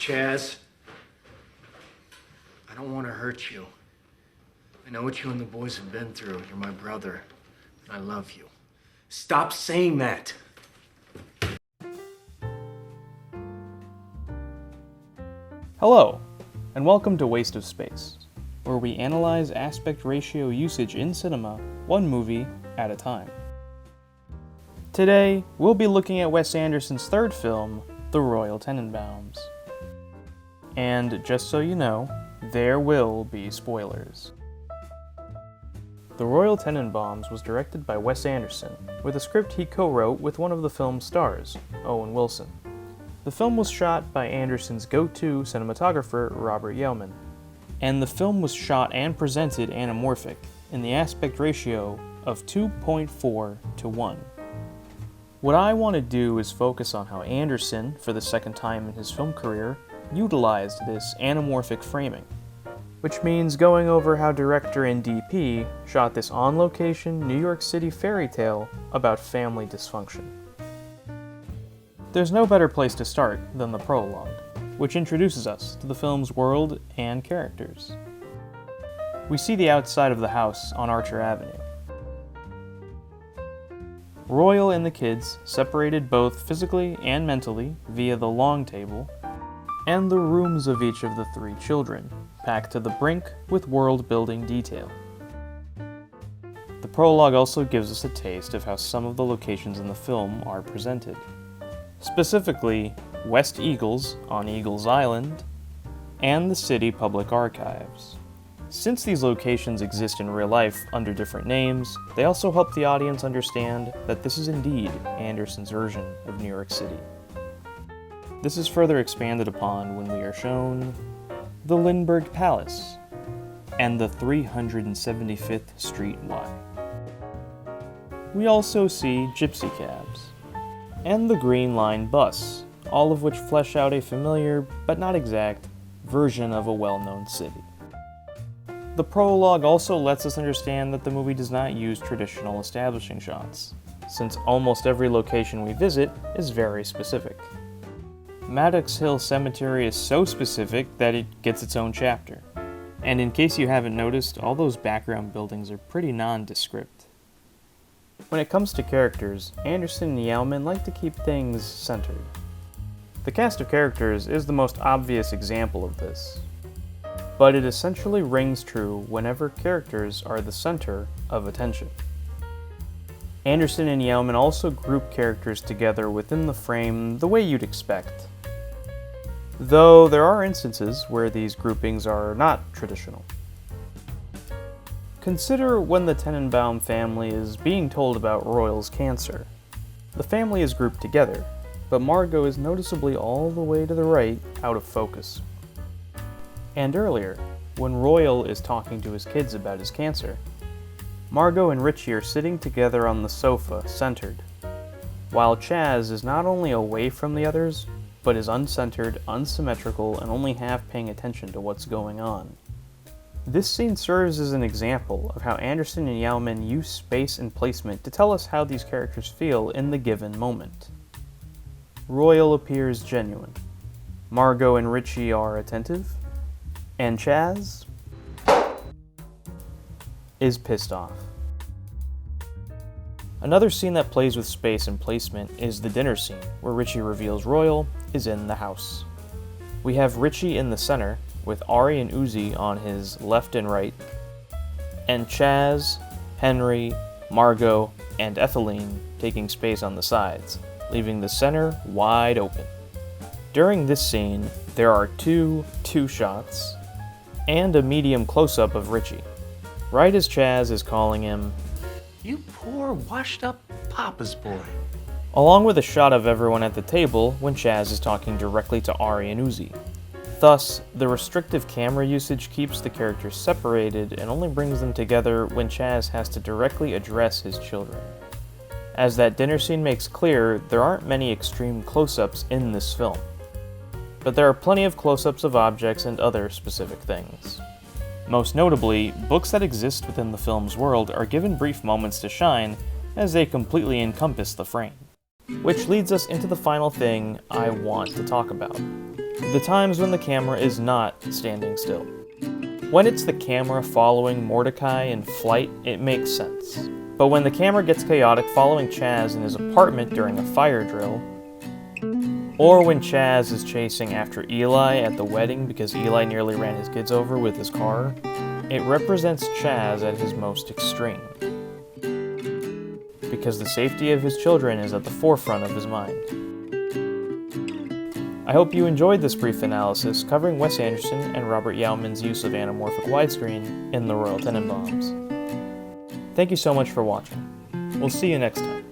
Chaz, I don't want to hurt you. I know what you and the boys have been through. You're my brother, and I love you. Stop saying that. Hello, and welcome to Waste of Space, where we analyze aspect ratio usage in cinema, one movie at a time. Today, we'll be looking at Wes Anderson's third film, The Royal Tenenbaums. And just so you know, there will be spoilers. The Royal Tenenbaums was directed by Wes Anderson, with a script he co-wrote with one of the film's stars, Owen Wilson. The film was shot by Anderson's go-to cinematographer, Robert Yeoman, and the film was shot and presented anamorphic, in the aspect ratio of 2.4 to 1. What I want to do is focus on how Anderson, for the second time in his film career, utilized this anamorphic framing, which means going over how director and DP shot this on-location New York City fairy tale about family dysfunction. There's no better place to start than the prologue, which introduces us to the film's world and characters. We see the outside of the house on Archer Avenue. Royal and the kids, separated both physically and mentally via the long table, and the rooms of each of the three children, packed to the brink with world-building detail. The prologue also gives us a taste of how some of the locations in the film are presented. Specifically, West Eagles on Eagles Island, and the City Public Archives. Since these locations exist in real life under different names, they also help the audience understand that this is indeed Anderson's version of New York City. This is further expanded upon when we are shown the Lindbergh Palace and the 375th Street Y. We also see gypsy cabs and the Green Line bus, all of which flesh out a familiar, but not exact, version of a well-known city. The prologue also lets us understand that the movie does not use traditional establishing shots, since almost every location we visit is very specific. Maddox Hill Cemetery is so specific that it gets its own chapter. And in case you haven't noticed, all those background buildings are pretty nondescript. When it comes to characters, Anderson and Yeoman like to keep things centered. The cast of characters is the most obvious example of this, but it essentially rings true whenever characters are the center of attention. Anderson and Yeoman also group characters together within the frame the way you'd expect, though there are instances where these groupings are not traditional. Consider when the Tenenbaum family is being told about Royal's cancer. The family is grouped together, but Margot is noticeably all the way to the right, out of focus. And earlier, when Royal is talking to his kids about his cancer, Margot and Richie are sitting together on the sofa, centered, while Chaz is not only away from the others, but is uncentered, unsymmetrical, and only half paying attention to what's going on. This scene serves as an example of how Anderson and Yeoman use space and placement to tell us how these characters feel in the given moment. Royal appears genuine, Margot and Richie are attentive, and Chaz is pissed off. Another scene that plays with space and placement is the dinner scene, where Richie reveals Royal is in the house. We have Richie in the center, with Ari and Uzi on his left and right, and Chaz, Henry, Margot, and Etheline taking space on the sides, leaving the center wide open. During this scene, there are two shots, and a medium close-up of Richie, right as Chaz is calling him, You poor, washed-up papa's boy. along with a shot of everyone at the table when Chaz is talking directly to Ari and Uzi. Thus, the restrictive camera usage keeps the characters separated and only brings them together when Chaz has to directly address his children. As that dinner scene makes clear, there aren't many extreme close-ups in this film, but there are plenty of close-ups of objects and other specific things. Most notably, books that exist within the film's world are given brief moments to shine as they completely encompass the frame. Which leads us into the final thing I want to talk about, the times when the camera is not standing still. When it's the camera following Mordecai in flight, it makes sense. But when the camera gets chaotic following Chaz in his apartment during a fire drill, or when Chaz is chasing after Eli at the wedding because Eli nearly ran his kids over with his car, it represents Chaz at his most extreme. Because the safety of his children is at the forefront of his mind. I hope you enjoyed this brief analysis covering Wes Anderson and Robert Yeoman's use of anamorphic widescreen in The Royal Tenenbaums. Thank you so much for watching. We'll see you next time.